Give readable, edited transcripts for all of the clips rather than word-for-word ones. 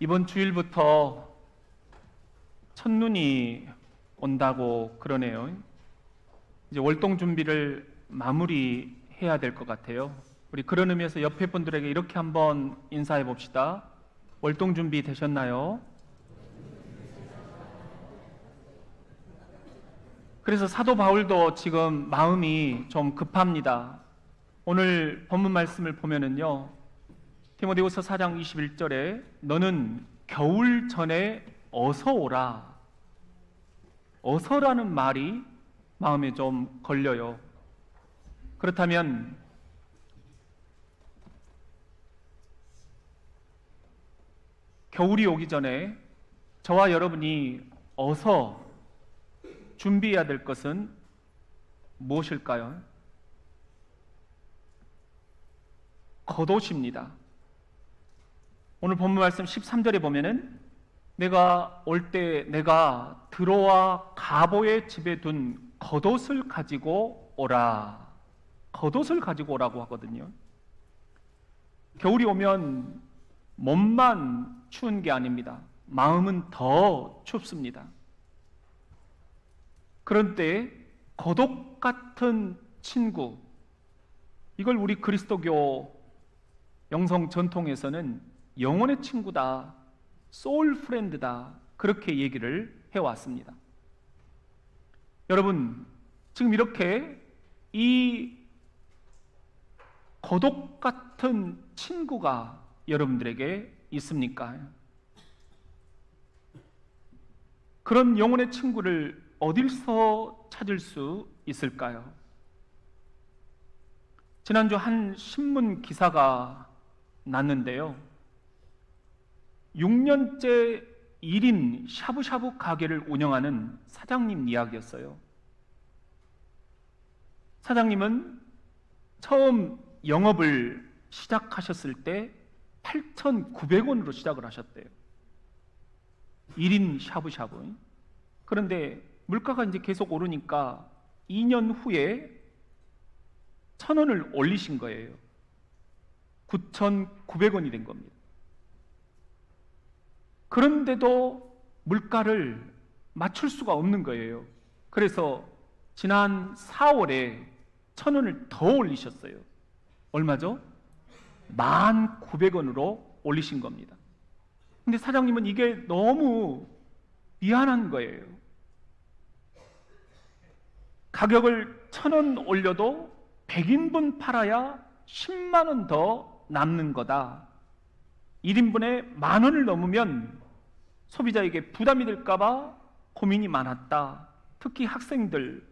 이번 주일부터 첫눈이 온다고 그러네요. 이제 월동 준비를 마무리해야 될 것 같아요. 우리 그런 의미에서 옆에 분들에게 이렇게 한번 인사해 봅시다. 월동 준비 되셨나요? 그래서 사도 바울도 지금 마음이 좀 급합니다. 오늘 본문 말씀을 보면은요, 디모데후서 4장 21절에 너는 겨울 전에 어서 오라. 어서라는 말이 마음에 좀 걸려요. 그렇다면 겨울이 오기 전에 저와 여러분이 어서 준비해야 될 것은 무엇일까요? 겉옷입니다. 오늘 본문 말씀 13절에 보면은 내가 올 때 내가 드로아 가보의 집에 둔 겉옷을 가지고 오라. 겉옷을 가지고 오라고 하거든요. 겨울이 오면 몸만 추운 게 아닙니다. 마음은 더 춥습니다. 그런 때 겉옷 같은 친구, 이걸 우리 그리스도교 영성 전통에서는 영혼의 친구다, 소울 프렌드다, 그렇게 얘기를 해왔습니다. 여러분, 지금 이렇게 이 겉옷 같은 친구가 여러분들에게 있습니까? 그런 영혼의 친구를 어디서 찾을 수 있을까요? 지난주 한 신문 기사가 났는데요, 6년째 1인 샤브샤브 가게를 운영하는 사장님 이야기였어요. 사장님은 처음 영업을 시작하셨을 때 8,900원으로 시작을 하셨대요. 1인 샤브샤브. 그런데 물가가 이제 계속 오르니까 2년 후에 1,000원을 올리신 거예요. 9,900원이 된 겁니다. 그런데도 물가를 맞출 수가 없는 거예요. 그래서 지난 4월에 1,000원을 더 올리셨어요. 얼마죠? 1,900원으로 올리신 겁니다. 근데 사장님은 이게 너무 미안한 거예요. 가격을 1,000원 올려도 100인분 팔아야 10만 원 더 남는 거다. 1인분에 10,000원을 넘으면 소비자에게 부담이 될까봐 고민이 많았다. 특히 학생들,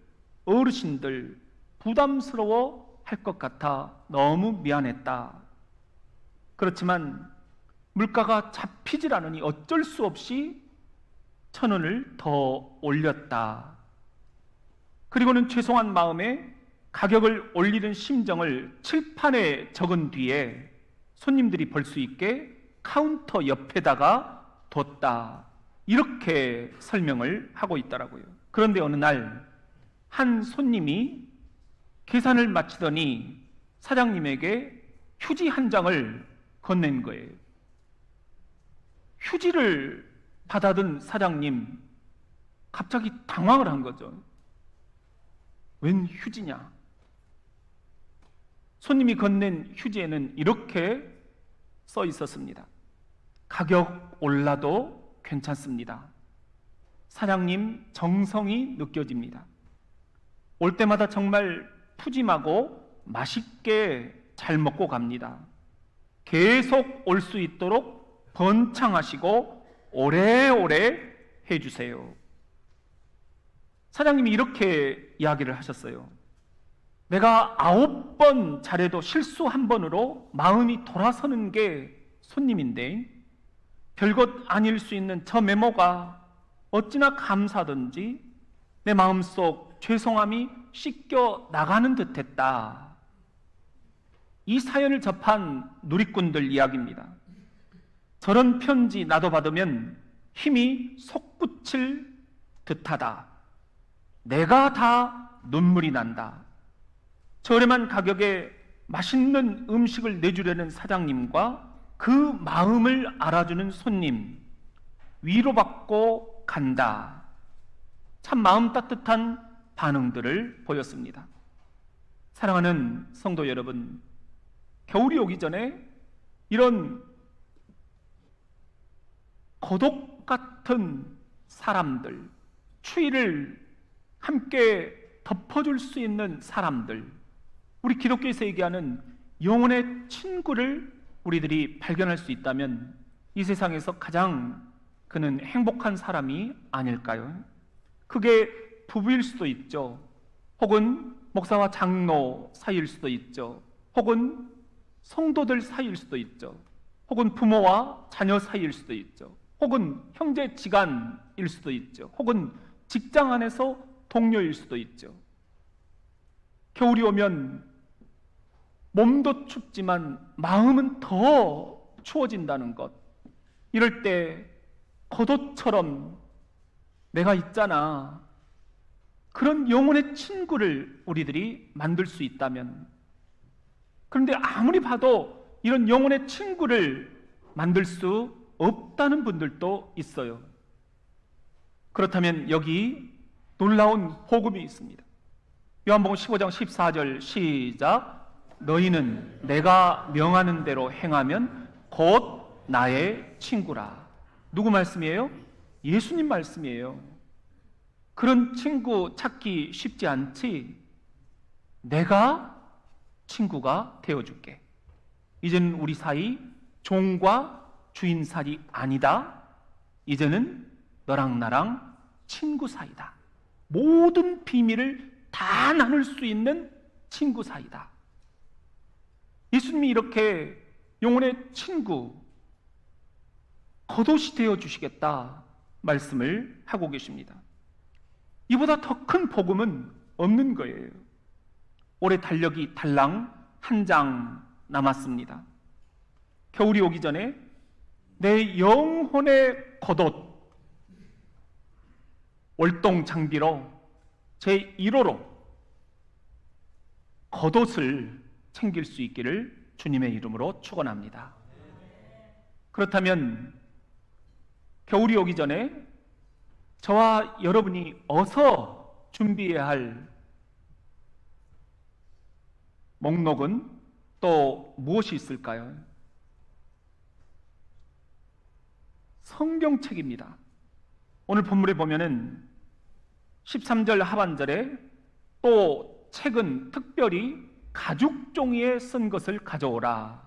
어르신들 부담스러워 할 것 같아 너무 미안했다. 그렇지만 물가가 잡히질 않으니 어쩔 수 없이 1,000원을 더 올렸다. 그리고는 죄송한 마음에 가격을 올리는 심정을 칠판에 적은 뒤에 손님들이 볼 수 있게 카운터 옆에다가 뒀다. 이렇게 설명을 하고 있더라고요. 그런데 어느 날 한 손님이 계산을 마치더니 사장님에게 휴지 한 장을 건넨 거예요. 휴지를 받아든 사장님, 갑자기 당황을 한 거죠. 웬 휴지냐? 손님이 건넨 휴지에는 이렇게 써 있었습니다. 가격 올라도 괜찮습니다. 사장님 정성이 느껴집니다. 올 때마다 정말 푸짐하고 맛있게 잘 먹고 갑니다. 계속 올 수 있도록 번창하시고 오래오래 해주세요. 사장님이 이렇게 이야기를 하셨어요. 내가 9번 잘해도 실수 한 번으로 마음이 돌아서는 게 손님인데 별것 아닐 수 있는 저 메모가 어찌나 감사하던지 내 마음속 죄송함이 씻겨 나가는 듯했다. 이 사연을 접한 누리꾼들 이야기입니다. 저런 편지 나도 받으면 힘이 솟구칠 듯하다. 내가 다 눈물이 난다. 저렴한 가격에 맛있는 음식을 내주려는 사장님과 그 마음을 알아주는 손님, 위로받고 간다. 참 마음 따뜻한 반응들을 보였습니다. 사랑하는 성도 여러분, 겨울이 오기 전에 이런 고독 같은 사람들, 추위를 함께 덮어줄 수 있는 사람들, 우리 기독교에서 얘기하는 영혼의 친구를 우리들이 발견할 수 있다면 이 세상에서 가장 그는 행복한 사람이 아닐까요? 그게 부부일 수도 있죠. 혹은 목사와 장로 사이일 수도 있죠. 혹은 성도들 사이일 수도 있죠. 혹은 부모와 자녀 사이일 수도 있죠. 혹은 형제 지간일 수도 있죠. 혹은 직장 안에서 동료일 수도 있죠. 겨울이 오면 몸도 춥지만 마음은 더 추워진다는 것. 이럴 때 겉옷처럼 내가 있잖아. 그런 영혼의 친구를 우리들이 만들 수 있다면, 그런데 아무리 봐도 이런 영혼의 친구를 만들 수 없다는 분들도 있어요. 그렇다면 여기 놀라운 복음이 있습니다. 요한복음 15장 14절 시작. 너희는 내가 명하는 대로 행하면 곧 나의 친구라. 누구 말씀이에요? 예수님 말씀이에요. 그런 친구 찾기 쉽지 않지? 내가 친구가 되어줄게. 이제는 우리 사이 종과 주인 사이 아니다. 이제는 너랑 나랑 친구 사이다. 모든 비밀을 다 나눌 수 있는 친구 사이다. 예수님이 이렇게 영혼의 친구, 겉옷이 되어주시겠다 말씀을 하고 계십니다. 이보다 더 큰 복음은 없는 거예요. 올해 달력이 달랑 한 장 남았습니다. 겨울이 오기 전에 내 영혼의 겉옷, 월동 장비로 제 1호로 겉옷을 챙길 수 있기를 주님의 이름으로 축원합니다. 그렇다면 겨울이 오기 전에 저와 여러분이 어서 준비해야 할 목록은 또 무엇이 있을까요? 성경책입니다. 오늘 본문에 보면은 13절 하반절에 또 책은 특별히 가죽 종이에 쓴 것을 가져오라.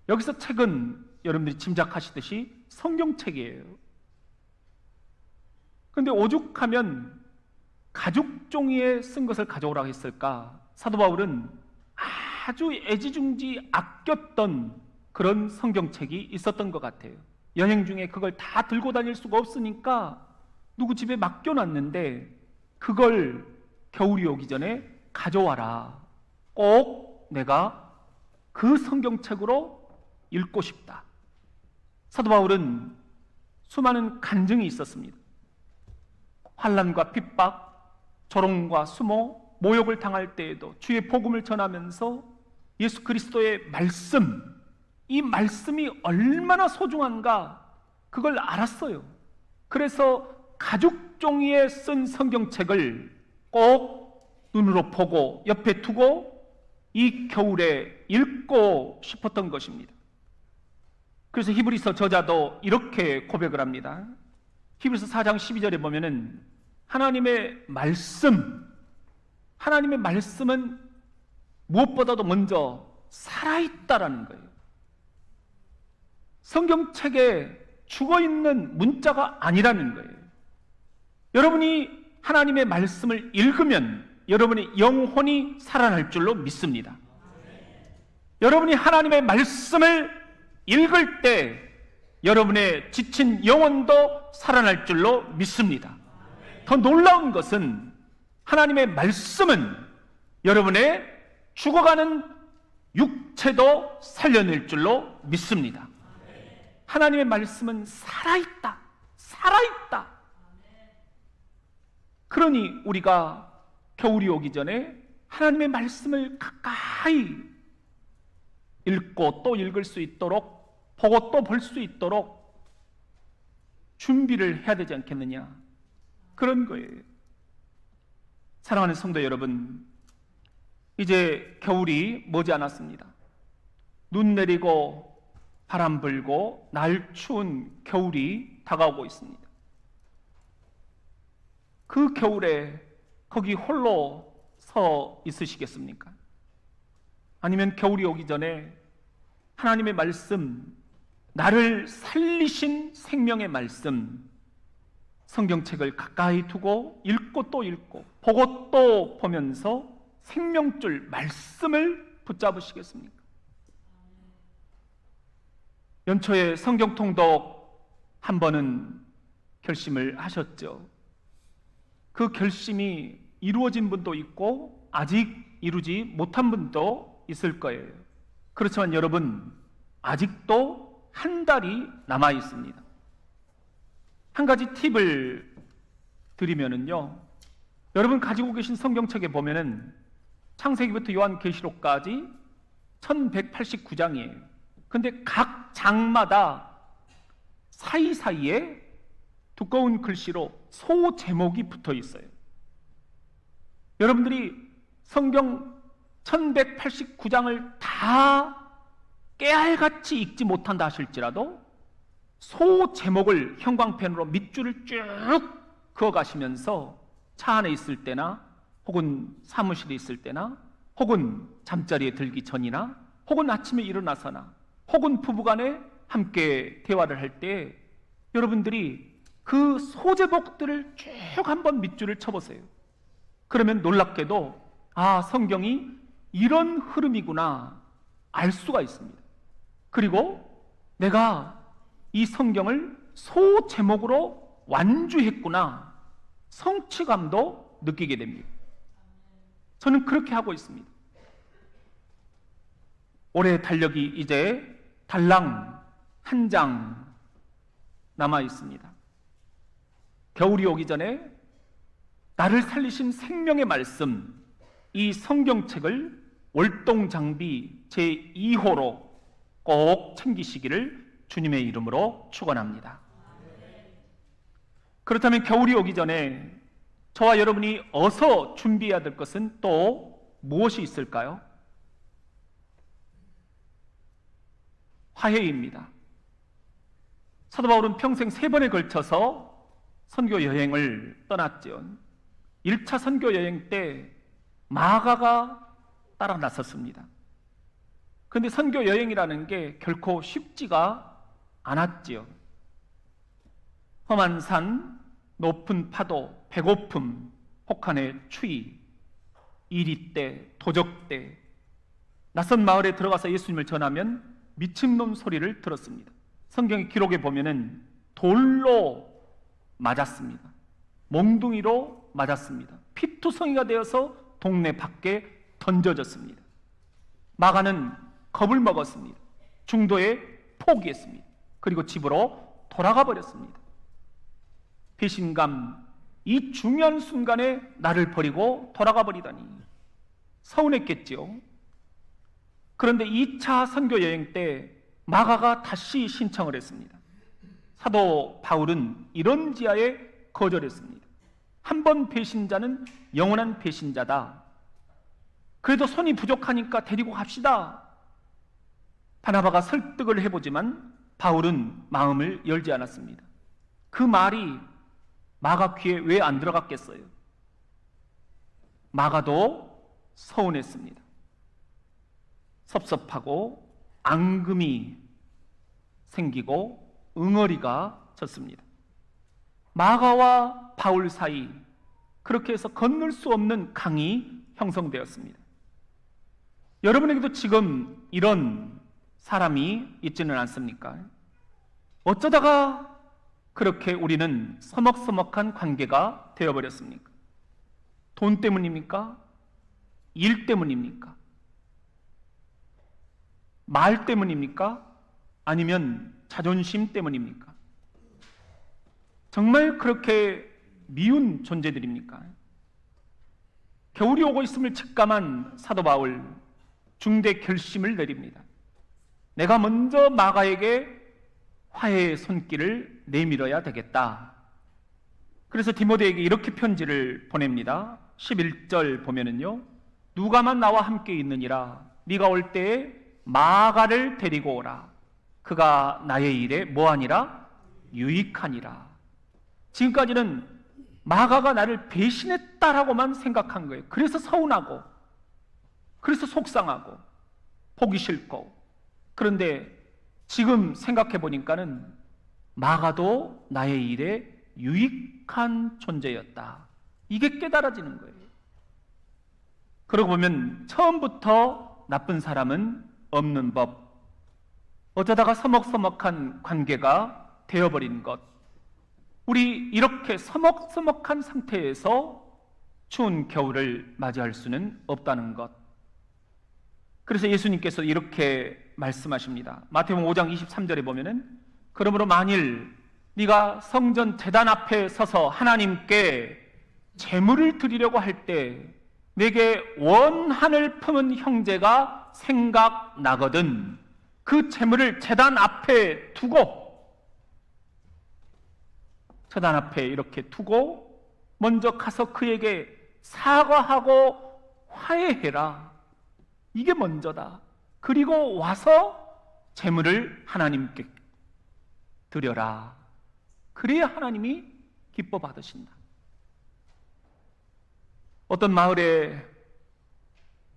여기서 책은 여러분들이 짐작하시듯이 성경책이에요. 그런데 오죽하면 가죽 종이에 쓴 것을 가져오라고 했을까? 사도 바울은 아주 애지중지 아꼈던 그런 성경책이 있었던 것 같아요. 여행 중에 그걸 다 들고 다닐 수가 없으니까 누구 집에 맡겨놨는데 그걸 겨울이 오기 전에 가져와라. 꼭 내가 그 성경책으로 읽고 싶다. 사도 바울은 수많은 간증이 있었습니다. 환난과 핍박, 조롱과 수모, 모욕을 당할 때에도 주의 복음을 전하면서 예수 그리스도의 말씀, 이 말씀이 얼마나 소중한가 그걸 알았어요. 그래서 가죽 종이에 쓴 성경책을 꼭 눈으로 보고 옆에 두고 이 겨울에 읽고 싶었던 것입니다. 그래서 히브리서 저자도 이렇게 고백을 합니다. 히브리서 4장 12절에 보면은 하나님의 말씀은 무엇보다도 먼저 살아있다라는 거예요. 성경책에 죽어있는 문자가 아니라는 거예요. 여러분이 하나님의 말씀을 읽으면 여러분의 영혼이 살아날 줄로 믿습니다. 여러분이 하나님의 말씀을 읽을 때 여러분의 지친 영혼도 살아날 줄로 믿습니다. 더 놀라운 것은 하나님의 말씀은 여러분의 죽어가는 육체도 살려낼 줄로 믿습니다. 하나님의 말씀은 살아있다. 그러니 우리가 겨울이 오기 전에 하나님의 말씀을 가까이 읽고 또 읽을 수 있도록 보고 또 볼 수 있도록 준비를 해야 되지 않겠느냐, 그런 거예요. 사랑하는 성도 여러분, 이제 겨울이 머지않았습니다. 눈 내리고 바람 불고 날 추운 겨울이 다가오고 있습니다. 그 겨울에 거기 홀로 서 있으시겠습니까? 아니면 겨울이 오기 전에 하나님의 말씀, 나를 살리신 생명의 말씀, 성경책을 가까이 두고 읽고 또 읽고 보고 또 보면서 생명줄 말씀을 붙잡으시겠습니까? 연초에 성경 통독 한 번은 결심을 하셨죠. 그 결심이 이루어진 분도 있고 아직 이루지 못한 분도 있을 거예요. 그렇지만 여러분, 아직도 한 달이 남아 있습니다. 한 가지 팁을 드리면은요, 여러분 가지고 계신 성경책에 보면은 창세기부터 요한계시록까지 1189장이에요. 근데 각 장마다 사이사이에 두꺼운 글씨로 소 제목이 붙어 있어요. 여러분들이 성경 1189장을 다 깨알같이 읽지 못한다 하실지라도 소 제목을 형광펜으로 밑줄을 쭉 그어가시면서 차 안에 있을 때나 혹은 사무실에 있을 때나 혹은 잠자리에 들기 전이나 혹은 아침에 일어나서나 혹은 부부간에 함께 대화를 할 때 여러분들이 그 소제목들을 쭉 한번 밑줄을 쳐보세요. 그러면 놀랍게도 성경이 이런 흐름이구나 알 수가 있습니다. 그리고 내가 이 성경을 소제목으로 완주했구나 성취감도 느끼게 됩니다. 저는 그렇게 하고 있습니다. 올해 달력이 이제 달랑 한 장 남아 있습니다. 겨울이 오기 전에 나를 살리신 생명의 말씀, 이 성경책을 월동장비 제2호로 꼭 챙기시기를 주님의 이름으로 축원합니다. 그렇다면 겨울이 오기 전에 저와 여러분이 어서 준비해야 될 것은 또 무엇이 있을까요? 화해입니다. 사도 바울은 평생 3번에 걸쳐서 선교 여행을 떠났죠. 1차 선교 여행 때 마가가 따라 나섰습니다. 그런데 선교 여행이라는 게 결코 쉽지가 않았지요. 험한 산, 높은 파도, 배고픔, 혹한의 추위, 이리떼, 도적떼, 낯선 마을에 들어가서 예수님을 전하면 미친놈 소리를 들었습니다. 성경의 기록에 보면은 돌로 맞았습니다. 몽둥이로 맞았습니다. 피투성이가 되어서 동네 밖에 던져졌습니다. 마가는 겁을 먹었습니다. 중도에 포기했습니다. 그리고 집으로 돌아가 버렸습니다. 배신감, 이 중요한 순간에 나를 버리고 돌아가 버리다니 서운했겠지요. 그런데 2차 선교 여행 때 마가가 다시 신청을 했습니다. 사도 바울은 이런 지하에 거절했습니다. 한 번 배신자는 영원한 배신자다. 그래도 손이 부족하니까 데리고 갑시다. 바나바가 설득을 해보지만 바울은 마음을 열지 않았습니다. 그 말이 마가 귀에 왜 안 들어갔겠어요? 마가도 서운했습니다. 섭섭하고 앙금이 생기고 응어리가 졌습니다. 마가와 바울 사이, 그렇게 해서 건널 수 없는 강이 형성되었습니다. 여러분에게도 지금 이런 사람이 있지는 않습니까? 어쩌다가 그렇게 우리는 서먹서먹한 관계가 되어버렸습니까? 돈 때문입니까? 일 때문입니까? 말 때문입니까? 아니면 자존심 때문입니까? 정말 그렇게 미운 존재들입니까? 겨울이 오고 있음을 직감한 사도 바울, 중대 결심을 내립니다. 내가 먼저 마가에게 화해의 손길을 내밀어야 되겠다. 그래서 디모데에게 이렇게 편지를 보냅니다. 11절 보면은요, 누가만 나와 함께 있느니라. 네가 올 때에 마가를 데리고 오라. 그가 나의 일에 뭐하니라? 유익하니라. 지금까지는 마가가 나를 배신했다라고만 생각한 거예요. 그래서 서운하고, 그래서 속상하고, 보기 싫고. 그런데 지금 생각해 보니까는 마가도 나의 일에 유익한 존재였다. 이게 깨달아지는 거예요. 그러고 보면 처음부터 나쁜 사람은 없는 법, 어쩌다가 서먹서먹한 관계가 되어버린 것, 우리 이렇게 서먹서먹한 상태에서 추운 겨울을 맞이할 수는 없다는 것. 그래서 예수님께서 이렇게 말씀하십니다. 마태복음 5장 23절에 보면은, 그러므로 만일 네가 성전 제단 앞에 서서 하나님께 제물을 드리려고 할 때 내게 원한을 품은 형제가 생각나거든 그 제물을 제단 앞에 두고, 제단 앞에 이렇게 두고 먼저 가서 그에게 사과하고 화해해라. 이게 먼저다. 그리고 와서 제물을 하나님께 드려라. 그래야 하나님이 기뻐 받으신다. 어떤 마을에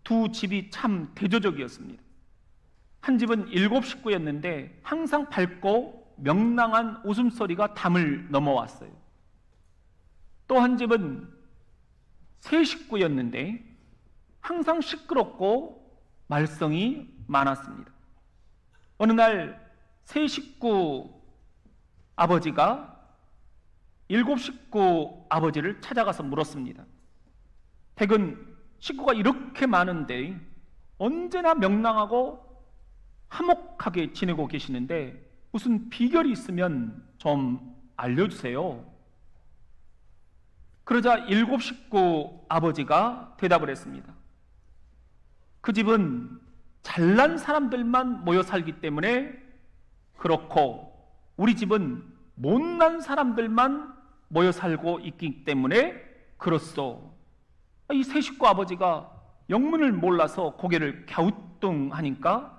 두 집이 참 대조적이었습니다. 한 집은 7식구였는데 항상 밝고 명랑한 웃음소리가 담을 넘어왔어요. 또 한 집은 3식구였는데 항상 시끄럽고 말썽이 많았습니다. 어느 날 3식구 아버지가 7식구 아버지를 찾아가서 물었습니다. 댁은 식구가 이렇게 많은데 언제나 명랑하고 화목하게 지내고 계시는데 무슨 비결이 있으면 좀 알려주세요. 그러자 7식구 아버지가 대답을 했습니다. 그 집은 잘난 사람들만 모여 살기 때문에 그렇고 우리 집은 못난 사람들만 모여 살고 있기 때문에 그렇소. 이 3식구 아버지가 영문을 몰라서 고개를 갸우뚱하니까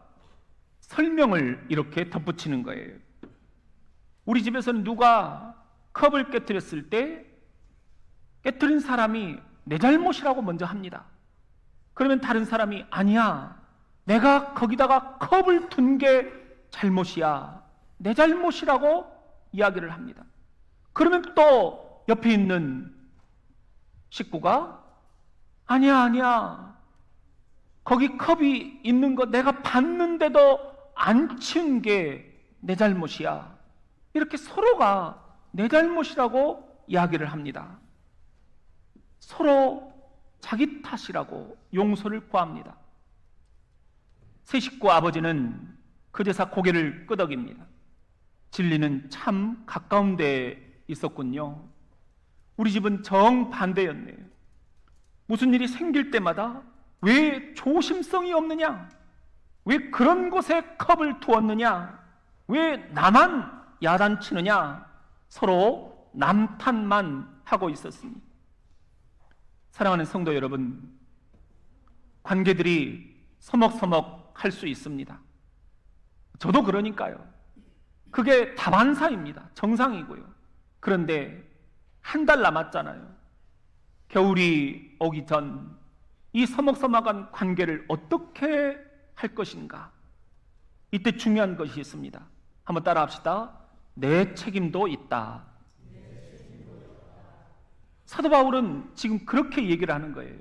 설명을 이렇게 덧붙이는 거예요. 우리 집에서는 누가 컵을 깨트렸을 때 깨트린 사람이 내 잘못이라고 먼저 합니다. 그러면 다른 사람이 아니야, 내가 거기다가 컵을 둔 게 잘못이야, 내 잘못이라고 이야기를 합니다. 그러면 또 옆에 있는 식구가 아니야, 거기 컵이 있는 거 내가 봤는데도 안 치운 게 내 잘못이야. 이렇게 서로가 내 잘못이라고 이야기를 합니다. 서로 자기 탓이라고 용서를 구합니다. 3식구 아버지는 그제서 고개를 끄덕입니다. 진리는 참 가까운 데에 있었군요. 우리 집은 정반대였네요. 무슨 일이 생길 때마다 왜 조심성이 없느냐? 왜 그런 곳에 컵을 두었느냐? 왜 나만 야단치느냐? 서로 남탓만 하고 있었습니다. 사랑하는 성도 여러분, 관계들이 서먹서먹할 수 있습니다. 저도 그러니까요. 그게 다반사입니다. 정상이고요. 그런데 한 달 남았잖아요. 겨울이 오기 전 이 서먹서먹한 관계를 어떻게 할 것인가? 이때 중요한 것이 있습니다. 한번 따라 합시다. 내 책임도 있다. 사도 바울은 지금 그렇게 얘기를 하는 거예요.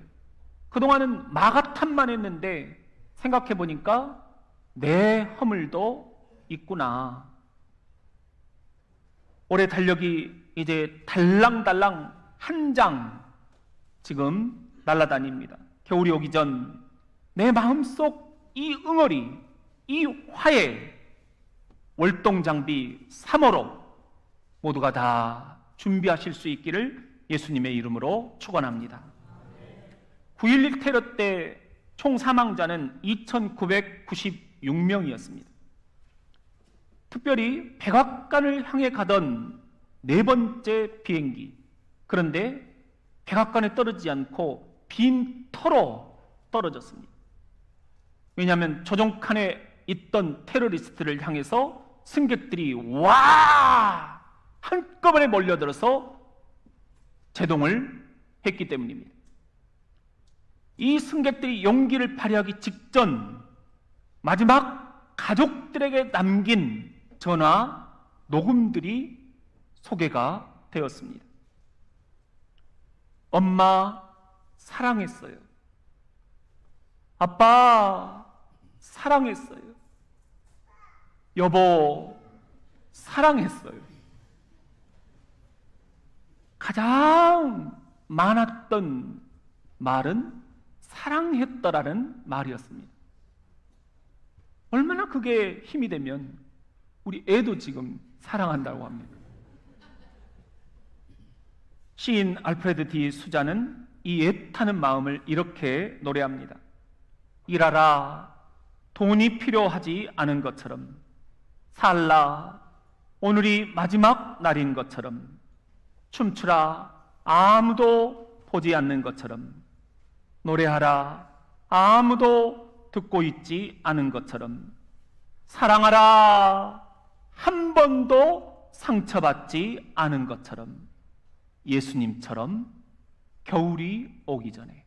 그동안은 마가탄만 했는데 생각해 보니까 내 허물도 있구나. 올해 달력이 이제 달랑달랑 한 장 지금 날아다닙니다. 겨울이 오기 전 내 마음속 이 응어리, 이 화해, 월동장비 3호로 모두가 다 준비하실 수 있기를 예수님의 이름으로 축원합니다. 9.11 테러 때 총 사망자는 2,996명이었습니다. 특별히 백악관을 향해 가던 네 번째 비행기. 그런데 백악관에 떨어지지 않고 빈 터로 떨어졌습니다. 왜냐하면 조종칸에 있던 테러리스트를 향해서 승객들이 와! 한꺼번에 몰려들어서 제동을 했기 때문입니다. 이 승객들이 용기를 발휘하기 직전 마지막 가족들에게 남긴 전화 녹음들이 소개가 되었습니다. 엄마 사랑했어요. 아빠 사랑했어요. 여보 사랑했어요. 가장 많았던 말은 사랑했더라는 말이었습니다. 얼마나 그게 힘이 되면 우리 애도 지금 사랑한다고 합니다. 시인 알프레드 디 수자는 이 애타는 마음을 이렇게 노래합니다. 일하라 돈이 필요하지 않은 것처럼, 살라 오늘이 마지막 날인 것처럼, 춤추라 아무도 보지 않는 것처럼, 노래하라 아무도 듣고 있지 않은 것처럼, 사랑하라 한 번도 상처받지 않은 것처럼, 예수님처럼 겨울이 오기 전에.